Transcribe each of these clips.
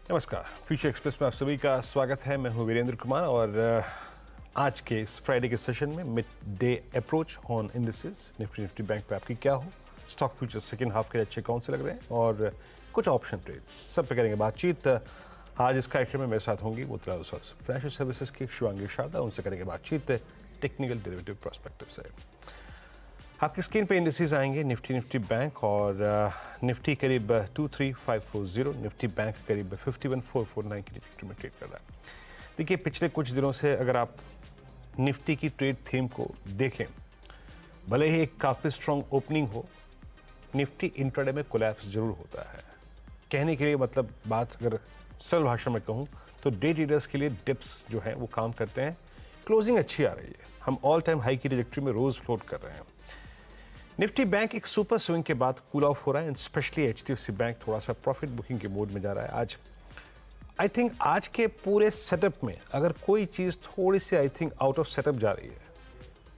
नमस्कार, future express में आप सभी का स्वागत है। मैं हूं वीरेंद्र कुमार और आज के इस फ्राइडे के सेशन में mid day approach on indices Nifty bank पे आपकी क्या हो, स्टॉक फ्यूचर सेकेंड हाफ के अच्छे कौन से लग रहे हैं और कुछ ऑप्शन ट्रेड्स सब पे करेंगे बातचीत। आज इस कार्यक्रम में मेरे साथ होंगी मोतीलाल ओसवाल फाइनेंशियल सर्विसेज की शिवांगी शारदा, उनसे करेंगे बातचीत टेक्निकल डेरिवेटिव प्रोस्पेक्टिव से। आपकी स्क्रीन पे इंडिसेस आएंगे, निफ्टी बैंक और निफ्टी करीब 23540, निफ्टी बैंक करीब 51449 की ट्रेजेक्टरी में ट्रेड कर रहा है। देखिए, पिछले कुछ दिनों से अगर आप निफ्टी की ट्रेड थीम को देखें, भले ही एक काफ़ी स्ट्रॉन्ग ओपनिंग हो, निफ्टी इंट्राडे में कोलैप्स जरूर होता है। कहने के लिए मतलब बात अगर सरल भाषा में कहूँ तो डे ट्रेडर्स के लिए डिप्स जो है वो काम करते हैं। क्लोजिंग अच्छी आ रही है, हम ऑल टाइम हाई की ट्रेजेक्टरी में रोज फ्लोट कर रहे हैं। निफ्टी बैंक एक सुपर स्विंग के बाद कूल ऑफ हो रहा है एंड स्पेशली एचडीएफसी बैंक थोड़ा सा प्रॉफिट बुकिंग के मोड में जा रहा है आज। आई थिंक आज के पूरे सेटअप में अगर कोई चीज़ थोड़ी सी I think out of setup जा रही है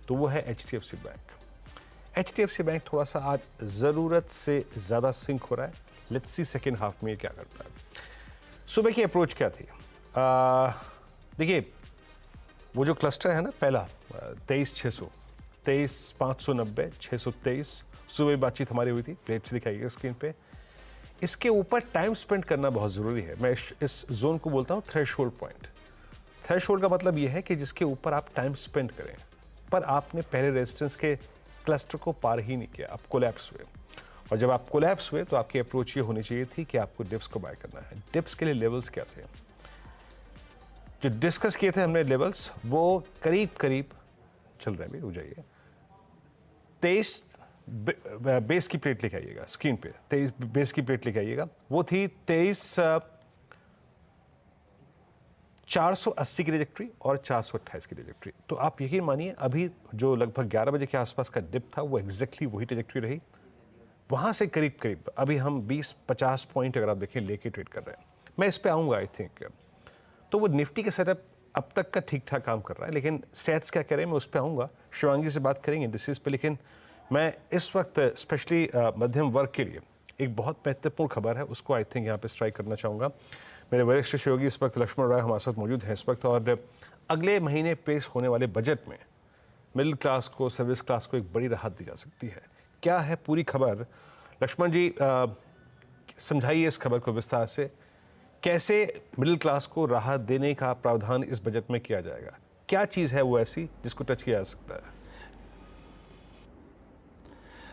तो वो है एचडीएफसी बैंक। एचडीएफसी बैंक थोड़ा सा आज ज़रूरत से ज़्यादा सिंक हो रहा है। लेट्स सी सेकेंड हाफ में क्या करता है। सुबह की अप्रोच क्या थी? देखिए, वो जो क्लस्टर है ना पहला 23,600, 23,590, 623, सुबह बातचीत हमारी हुई थी, प्लेट्स दिखाइएगा स्क्रीन पे। इसके ऊपर टाइम स्पेंड करना बहुत ज़रूरी है। मैं इस जोन को बोलता हूँ थ्रेशोल्ड पॉइंट। थ्रेशोल्ड का मतलब ये है कि जिसके ऊपर आप टाइम स्पेंड करें, पर आपने पहले रेजिस्टेंस के क्लस्टर को पार ही नहीं किया, आप कोलैप्स हुए। और जब आप कोलैप्स हुए तो आपकी अप्रोच ये होनी चाहिए थी कि आपको डिप्स को बाय करना है। डिप्स के लिए लेवल्स क्या थे जो डिस्कस किए थे हमने? लेवल्स वो करीब करीब चल रहे हैं, भी हो जाइए 23 बेस की प्लेट लेके आइएगा स्क्रीन पे, 23 बेस की प्लेट लेके आइएगा। वो थी 23,480 की ट्रेजेक्टरी और 428 की ट्रेजेक्टरी। तो आप यकीन मानिए अभी जो लगभग 11 बजे के आसपास का डिप था वो एग्जैक्टली वही ट्रेजेक्टरी रही। वहाँ से करीब करीब अभी हम 20-50 पॉइंट अगर आप देखें लेके ट्रेड कर रहे हैं। मैं इस पे आऊँगा आई थिंक। तो वो निफ्टी के सेटअप अब तक का ठीक ठाक काम कर रहा है, लेकिन सेट्स क्या करें मैं उस पर आऊँगा। शिवांगी से बात करेंगे इंडिसेस पे, लेकिन मैं इस वक्त स्पेशली मध्यम वर्ग के लिए एक बहुत महत्वपूर्ण खबर है, उसको आई थिंक यहाँ पे स्ट्राइक करना चाहूँगा। मेरे वरिष्ठ सहयोगी इस वक्त लक्ष्मण राय हमारे साथ मौजूद हैं इस वक्त, और अगले महीने पेश होने वाले बजट में मिडिल क्लास को, सर्विस क्लास को एक बड़ी राहत दी जा सकती है। क्या है पूरी खबर? लक्ष्मण जी समझाइए इस खबर को विस्तार से। कैसे मिडिल क्लास को राहत देने का प्रावधान इस बजट में किया जाएगा? क्या चीज़ है वो ऐसी जिसको टच किया जा सकता है?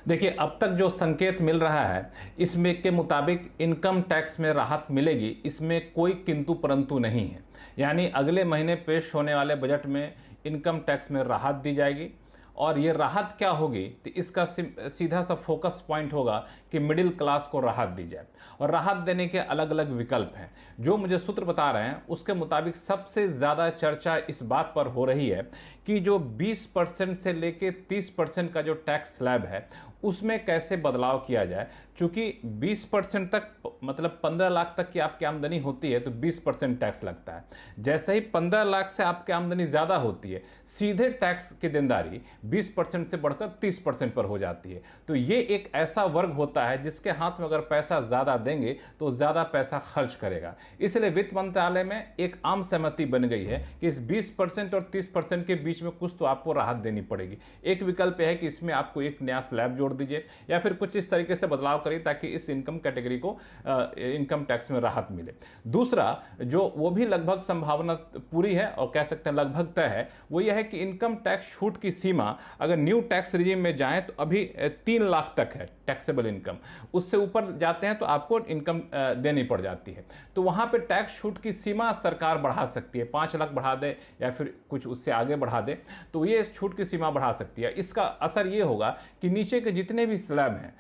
देखिए, अब तक जो संकेत मिल रहा है इसमें के मुताबिक इनकम टैक्स में राहत मिलेगी, इसमें कोई किंतु परंतु नहीं है। यानी अगले महीने पेश होने वाले बजट में इनकम टैक्स में राहत दी जाएगी। और ये राहत क्या होगी तो इसका सीधा सा फोकस पॉइंट होगा कि मिडिल क्लास को राहत दी जाए। और राहत देने के अलग अलग विकल्प हैं। जो मुझे सूत्र बता रहे हैं उसके मुताबिक सबसे ज़्यादा चर्चा इस बात पर हो रही है कि जो 20% से लेके 30% का जो टैक्स स्लैब है उसमें कैसे बदलाव किया जाए। चूँकि 20% तक मतलब 15 लाख तक की आपकी आमदनी होती है तो 20% टैक्स लगता है। जैसे ही 15 लाख से आपकी आमदनी ज़्यादा होती है, सीधे टैक्स की देनदारी 20% से बढ़कर 30% पर हो जाती है। तो ये एक ऐसा वर्ग होता है जिसके हाथ में अगर पैसा ज़्यादा देंगे तो ज़्यादा पैसा खर्च करेगा। इसलिए वित्त मंत्रालय में एक आम सहमति बन गई है कि इस 20% और 30% के बीच में कुछ तो आपको राहत देनी पड़ेगी। एक विकल्प है कि इसमें आपको एक नया स्लैब जोड़ दीजिए या फिर कुछ इस तरीके से बदलाव करिए ताकि इस इनकम कैटेगरी को इनकम टैक्स में राहत मिले। दूसरा, जो वो भी लगभग संभावना पूरी है और कह सकते हैं लगभग तय है, वो यह है कि इनकम टैक्स छूट की सीमा अगर न्यू टैक्स रिजीम में जाएं तो अभी 3 लाख तक है टैक्सेबल इनकम। उससे ऊपर जाते हैं तो आपको इनकम देनी पड़ जाती है। तो वहां पे टैक्स छूट की सीमा सरकार बढ़ा सकती है, 5 लाख बढ़ा दे या फिर कुछ उससे आगे बढ़ा दे, तो ये छूट की सीमा बढ़ा सकती है। इसका असर ये होगा कि नीचे के जितने भी स्लैब हैं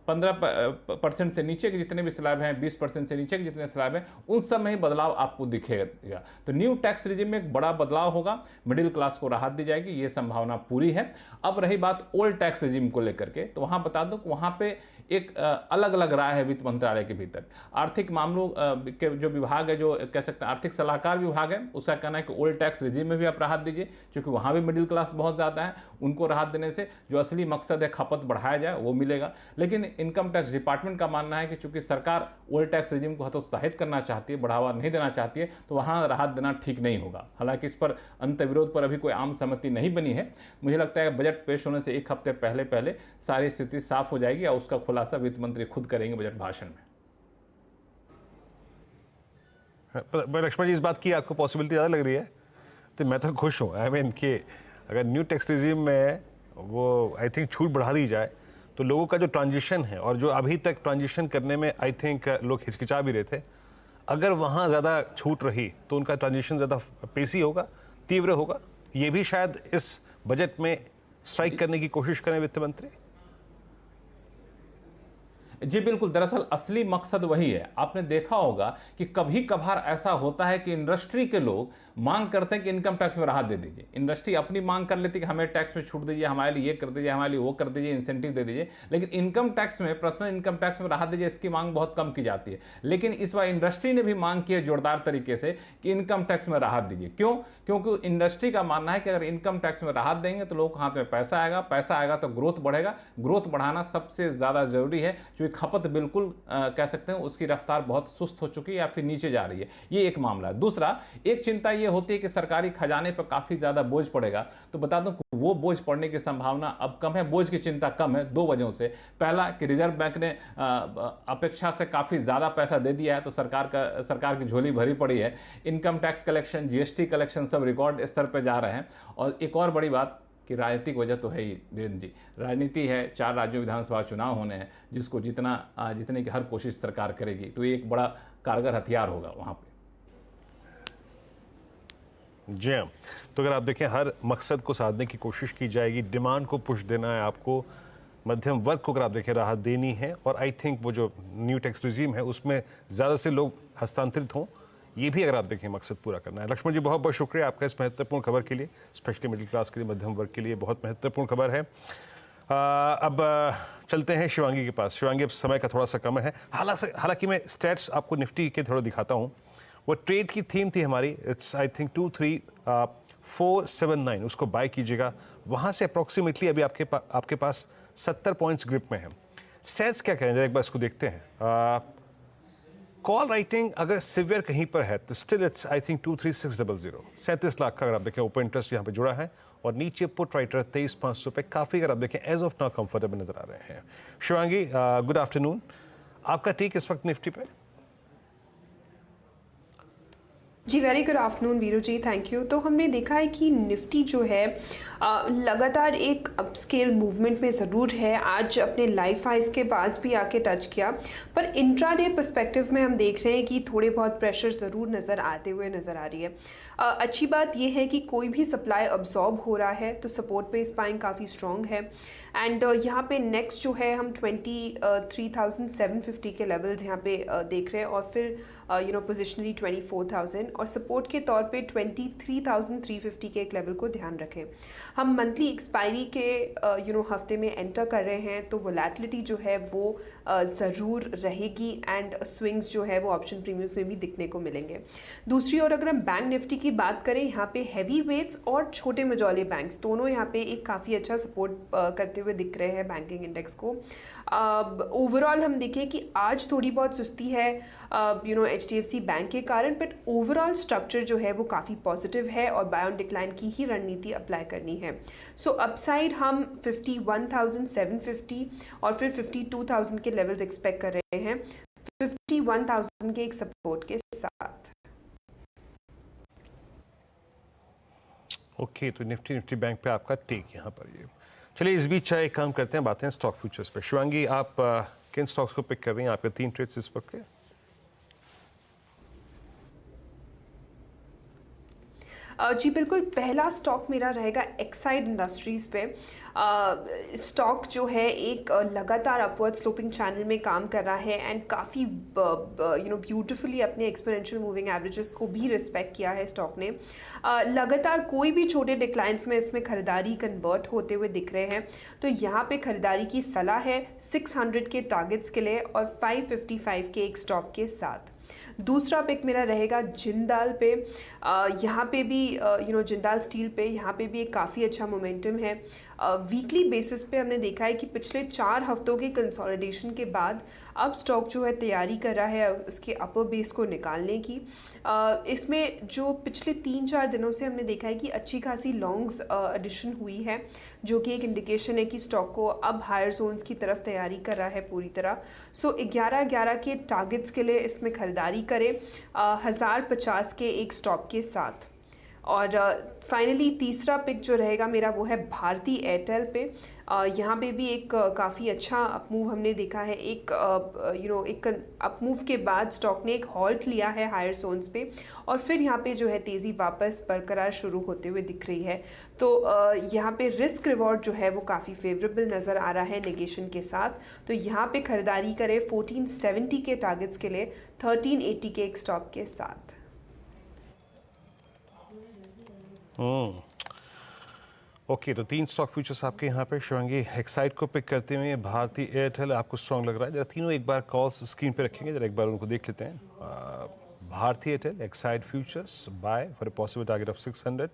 15% से नीचे के जितने जितने भी स्लैब हैं, 20% से नीचे के जितने स्लैब हैं, उन सब में ही बदलाव आपको दिखेगा। तो न्यू टैक्स रिजिम में एक बड़ा बदलाव होगा, मिडिल क्लास को राहत दी जाएगी, ये संभावना पूरी है। अब रही बात ओल्ड टैक्स रिजिम को लेकर के, तो वहां बता दूं कि वहां पे एक अलग अलग राय है वित्त मंत्रालय के भीतर। आर्थिक मामलों के जो विभाग है, जो कह सकते हैं आर्थिक सलाहकार विभाग है, उसका कहना है कि ओल्ड टैक्स रिजिम में भी आप राहत दीजिए, क्योंकि वहां भी मिडिल क्लास बहुत ज्यादा है, उनको राहत देने से जो असली मकसद है खपत बढ़ाया जाए वो मिलेगा। लेकिन इनकम टैक्स डिपार्टमेंट का मानना है कि चूंकि सरकार ओल्ड टैक्स रिजिम को हतोत्साहित करना चाहती है, बढ़ावा नहीं देना चाहती है, तो वहां राहत देना ठीक नहीं होगा। हालांकि इस पर अंत विरोध पर अभी कोई आम सहमति नहीं बनी है। मुझे लगता है बजट पेश होने से एक हफ्ते पहले पहले सारी स्थिति साफ हो जाएगी और उसका खुलासा वित्त मंत्री खुद करेंगे बजट भाषण में। लक्ष्मण जी, इस बात की आपको पॉसिबिलिटी ज़्यादा लग रही है? तो मैं तो खुश हूँ। आई मीन कि अगर न्यू टैक्स रिजिम में वो आई थिंक छूट बढ़ा दी जाए तो लोगों का जो ट्रांजिशन है और जो अभी तक ट्रांजिशन करने में आई थिंक लोग हिचकिचा भी रहे थे, अगर वहाँ ज़्यादा छूट रही तो उनका ट्रांजिशन ज़्यादा पेशी होगा, तीव्र होगा। ये भी शायद इस बजट में स्ट्राइक करने की कोशिश करें वित्त मंत्री। जी बिल्कुल, दरअसल असली मकसद वही है। आपने देखा होगा कि कभी कभार ऐसा होता है कि इंडस्ट्री के लोग मांग करते हैं कि इनकम टैक्स में राहत दे दीजिए। इंडस्ट्री अपनी मांग कर लेती है कि हमें टैक्स में छूट दीजिए, हमारे लिए ये कर दीजिए, हमारे लिए वो कर दीजिए, इंसेंटिव दे दीजिए। लेकिन इनकम टैक्स में, पर्सनल इनकम टैक्स में राहत दीजिए, इसकी मांग बहुत कम की जाती है। लेकिन इस बार इंडस्ट्री ने भी मांग की है जोरदार तरीके से कि इनकम टैक्स में राहत दीजिए। क्यों? क्योंकि इंडस्ट्री का मानना है कि अगर इनकम टैक्स में राहत देंगे तो लोगों के हाथ में पैसा आएगा, पैसा आएगा तो ग्रोथ बढ़ेगा। ग्रोथ बढ़ाना सबसे ज्यादा जरूरी है, क्योंकि खपत बिल्कुल कह सकते हैं उसकी रफ्तार बहुत सुस्त हो चुकी है या फिर नीचे जा रही है। ये एक मामला है। दूसरा, एक चिंता ये होती है कि सरकारी खजाने पर काफी ज्यादा बोझ पड़ेगा। तो बता दूं वो बोझ पड़ने की संभावना अब कम है। बोझ की चिंता कम है दो वजहों से। पहला कि रिजर्व बैंक ने अपेक्षा से काफी ज्यादा पैसा दे दिया है, तो सरकार की झोली भरी पड़ी है। Income tax collection, GST collection सब रिकॉर्ड स्तर पर जा रहे हैं। और एक और बड़ी बात कि राजनीतिक वजह तो है ही वीरेंद्र जी, राजनीति है, 4 राज्यों विधानसभा चुनाव होने हैं, जिसको जितने की हर कोशिश सरकार करेगी, तो ये एक बड़ा कारगर हथियार होगा वहां पे। जी हाँ, तो अगर आप देखें हर मकसद को साधने की कोशिश की जाएगी, डिमांड को पुश देना है आपको, मध्यम वर्ग को अगर आप देखें राहत देनी है, और आई थिंक वो जो न्यू टैक्स रिजीम है उसमें ज़्यादा से लोग हस्तांतरित हों, ये भी अगर आप देखें मकसद पूरा करना है। लक्ष्मण जी, बहुत बहुत शुक्रिया आपका इस महत्वपूर्ण खबर के लिए, स्पेशली मिडिल क्लास के लिए, मध्यम वर्ग के लिए बहुत महत्वपूर्ण खबर है। अब चलते हैं शिवांगी के पास। शिवांगी, अब समय का थोड़ा सा कम है, हालांकि मैं स्टैट्स आपको निफ्टी के थोड़ा दिखाता हूँ। वो ट्रेड की थीम थी हमारी, इट्स आई थिंक 23479, उसको बाय कीजिएगा। वहाँ से अप्रॉक्सीमेटली अभी आपके पास 70 पॉइंट्स ग्रिप में है। स्टैट्स क्या कहें, जरा एक बार इसको देखते हैं। कॉल राइटिंग अगर सिवियर कहीं पर है तो still it's I think 23600, 37 lakh का अगर आप देखें ओपन इंटरेस्ट यहाँ पे जुड़ा है, और नीचे पुट राइटर 23,500 पे काफ़ी अगर आप देखें एज ऑफ नाउ कंफर्टेबल नजर आ रहे हैं। शिवांगी, गुड आफ्टरनून, आपका टेक इस वक्त निफ्टी पे? जी very good afternoon Veeru ji, thank you. तो हमने देखा है कि निफ्टी जो है लगातार एक अपस्केल मूवमेंट में ज़रूर है। आज अपने लाइफ हाइस के पास भी आके टच किया, पर इंट्राडे पर्सपेक्टिव में हम देख रहे हैं कि थोड़े बहुत प्रेशर ज़रूर नज़र आते हुए नज़र आ रही है। अच्छी बात यह है कि कोई भी सप्लाई अब्जॉर्ब हो रहा है, तो सपोर्ट बेस बाइंग काफ़ी स्ट्रॉन्ग है। एंड यहाँ पे नेक्स्ट जो है हम 23,750 के लेवल्स यहाँ पे देख रहे हैं, और फिर पोजिशनली 24,000, और सपोर्ट के तौर पे 23,350 के एक लेवल को ध्यान रखें। हम मंथली एक्सपायरी के हफ्ते में एंटर कर रहे हैं, तो वोलेटिलिटी जो है वो ज़रूर रहेगी, एंड स्विंग्स जो है वो ऑप्शन प्रीमियम्स में भी दिखने को मिलेंगे। दूसरी ओर अगर हम बैंक निफ्टी की बात करें, यहाँ पे हैवी वेट्स और छोटे मझौले बैंक्स दोनों यहाँ पे एक काफ़ी अच्छा सपोर्ट करते हुए दिख रहे हैं बैंकिंग इंडेक्स को। ओवरऑल हम देखें कि आज थोड़ी बहुत सुस्ती है HDFC बैंक के कारण, बट ओवरऑल स्ट्रक्चर जो है वो काफ़ी पॉजिटिव है, और बाय ऑन डिक्लाइन की ही रणनीति अप्लाई करनी है। सो अपसाइड हम 51,750 और फिर 52,000 के लेवल्स एक्सपेक्ट कर रहे हैं, 51,000 के एक सपोर्ट के साथ। ओके, तो निफ्टी बैंक पे आपका टेक यहाँ पर ये। चलिए, इस बीच एक काम करते हैं, बातें स्टॉक फ्यूचर्स पे। शिवांगी, आप किन स्टॉक्स को पिक कर रही हैं? आपके 3 ट्रेड्स इस वक्त के। जी बिल्कुल, पहला स्टॉक मेरा रहेगा एक्साइड इंडस्ट्रीज़ पे। स्टॉक जो है एक लगातार अपवर्ड स्लोपिंग चैनल में काम कर रहा है एंड काफ़ी ब्यूटीफुली अपने एक्सपोनेंशियल मूविंग एवरेजेस को भी रिस्पेक्ट किया है स्टॉक ने। लगातार कोई भी छोटे डिक्लाइंस में इसमें खरीदारी कन्वर्ट होते हुए दिख रहे हैं, तो यहाँ पे खरीदारी की सलाह है 600 के टारगेट्स के लिए और 555 के एक स्टॉप के साथ। दूसरा पिक मेरा रहेगा जिंदाल पे। यहाँ पे भी जिंदाल स्टील पे यहाँ पे भी एक काफ़ी अच्छा मोमेंटम है। वीकली बेसिस पे हमने देखा है कि पिछले 4 हफ्तों के कंसोलिडेशन के बाद अब स्टॉक जो है तैयारी कर रहा है उसके अपर बेस को निकालने की। इसमें जो पिछले 3-4 दिनों से हमने देखा है कि अच्छी खासी लॉन्ग्स एडिशन हुई है, जो कि एक इंडिकेशन है कि स्टॉक को अब हायर जोन्स की तरफ तैयारी कर रहा है पूरी तरह। सो 11-11 के टारगेट्स के लिए इसमें खरीदारी करें 1050 के एक स्टॉप के साथ। और फाइनली तीसरा पिक जो रहेगा मेरा वो है भारती एयरटेल पे। यहाँ पे भी एक काफ़ी अच्छा अपमूव हमने देखा है। एक एक अपमूव के बाद स्टॉक ने एक हॉल्ट लिया है हायर जोन्स पे और फिर यहाँ पे जो है तेज़ी वापस बरकरार शुरू होते हुए दिख रही है। तो यहाँ पे रिस्क रिवॉर्ड जो है वो काफ़ी फेवरेबल नज़र आ रहा है नेगेशन के साथ। तो यहाँ पे खरीदारी करें 1470 के टारगेट्स के लिए 1380 के एक स्टॉप के साथ। ओके, तो 3 स्टॉक फ्यूचर्स आपके यहाँ पे शिवांगी एक्साइड को पिक करते हुए भारती एयरटेल आपको स्ट्रॉन्ग लग रहा है। जरा तीनों एक बार कॉल्स स्क्रीन पे रखेंगे, जरा एक बार उनको देख लेते हैं। Bharti Airtel Exide futures buy for a possible target of 600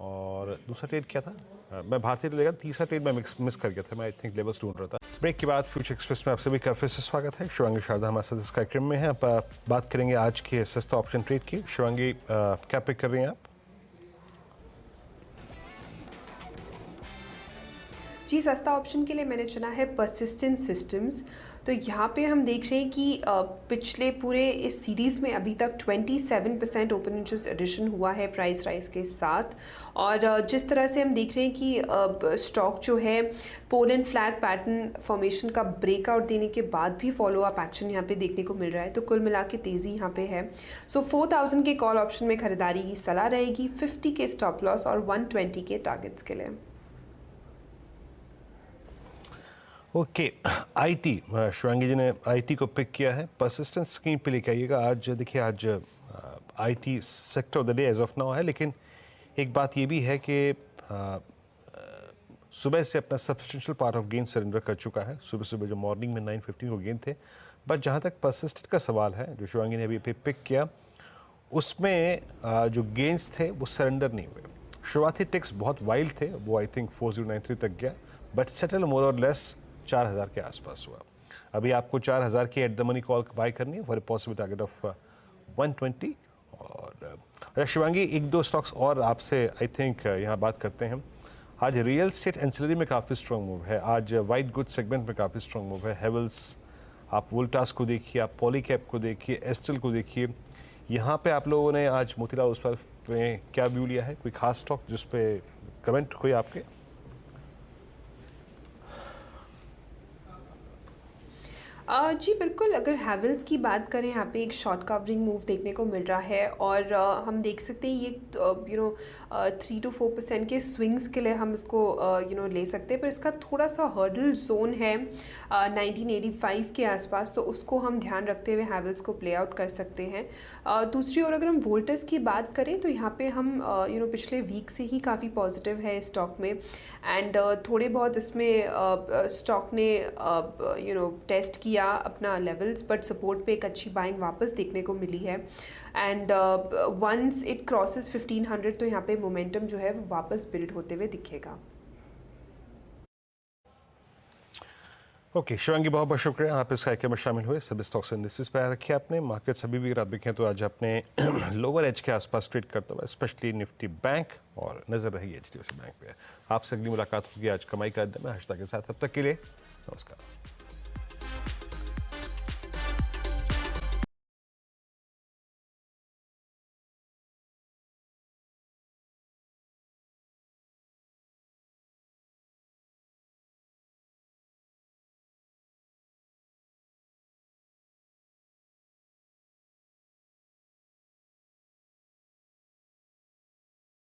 और दूसरा ट्रेड क्या था? मैं भारतीय एयरटेल लेगा, तीसरा ट्रेड मैं मिस कर गया था, मैं आई थिंक लेवल्स ढूंढ रहा था। ब्रेक के बाद फ्यूचर एक्सप्रेस में आप सभी का फिर से स्वागत है। शिवांगी शारदा हमारे साथ इस कार्यक्रम में है। आप बात करेंगे आज के सस्ता ऑप्शन ट्रेड की। शिवांगी क्या पिक कर रही हैं आप? जी, सस्ता ऑप्शन के लिए मैंने चुना है परसिस्टेंट सिस्टम्स। तो यहाँ पे हम देख रहे हैं कि पिछले पूरे इस सीरीज़ में अभी तक 27% ओपन इंटरेस्ट एडिशन हुआ है प्राइस राइज के साथ। और जिस तरह से हम देख रहे हैं कि स्टॉक जो है pole and flag pattern formation का ब्रेकआउट देने के बाद भी फॉलो अप एक्शन यहाँ पे देखने को मिल रहा है, तो कुल मिला के तेज़ी यहाँ पे है। सो 4000 के कॉल ऑप्शन में खरीदारी की सलाह रहेगी 50 के स्टॉप लॉस और 120 के टारगेट्स के लिए। ओके, आईटी शिवांगी जी ने आईटी को पिक किया है। परसिस्टेंस स्क्रीन पे लेके आइएगा। आज देखिए, आज IT sector of the day as of now है, लेकिन एक बात ये भी है कि सुबह से अपना substantial part of gain surrender कर चुका है। सुबह जो मॉर्निंग में 950 को गेन थे, बट जहाँ तक परसिस्टेंट का सवाल है जो शिवांगी ने अभी पिक किया, उसमें जो गेन्स थे वो सरेंडर नहीं हुए। शुरुआती टिक्स बहुत वाइल्ड थे, वो आई थिंक 4093 तक गया, बट सेटल मोर और लेस 4000 के आसपास हुआ। अभी आपको 4000 की at the money call buy करनी है for a possible target of 120। और शिवांगी, 1-2 स्टॉक्स और आपसे आई थिंक यहाँ बात करते हैं। आज रियल स्टेट एंसिलरी में काफ़ी स्ट्रॉन्ग मूव है। आज वाइट गुड सेगमेंट में काफ़ी स्ट्रॉन्ग मूव है। हेवल्स, आप वोल्टास को देखिए, आप पॉलीकैप को देखिए, एस्टेल को देखिए। यहाँ पे आप लोगों ने आज मोतीलाल ओसवाल पे क्या व्यू लिया है? कोई खास स्टॉक जिस पे कमेंट कोई आपके? जी बिल्कुल, अगर हैवेल्स की बात करें, यहाँ पे एक शॉर्ट कवरिंग मूव देखने को मिल रहा है और हम देख सकते हैं ये 3 to 4% के स्विंग्स के लिए हम इसको ले सकते हैं, पर इसका थोड़ा सा हर्डल जोन है 1985 के आसपास, तो उसको हम ध्यान रखते हुए हैवेल्स को प्ले आउट कर सकते हैं। दूसरी ओर अगर हम वोल्टस की बात करें तो यहाँ पे हम पिछले वीक से ही काफ़ी पॉजिटिव है स्टॉक में एंड थोड़े बहुत इसमें स्टॉक ने टेस्ट किया अपना लेवल्स, बट सपोर्ट पे एक अच्छी बाइंग वापस देखने को मिली है एंड वंस इट क्रॉसेस 1500 तो यहाँ पे मोमेंटम जो है वो वापस बिल्ड होते हुए दिखेगा। ओके, शिवांगी बहुत बहुत शुक्रिया, आप इस कार्यक्रम में शामिल हुए। सभी स्टॉक्स इंडिसेस पर रखे आपने। मार्केट्स अभी भी रात हैं तो आज अपने लोअर एज के आसपास ट्रेड करता हुआ, स्पेशली निफ्टी बैंक, और नजर रहेगी HDFC बैंक पे। आपसे अगली मुलाकात होगी आज कमाई का अड्डा में हर्षिता के साथ। अब तक के लिए नमस्कार।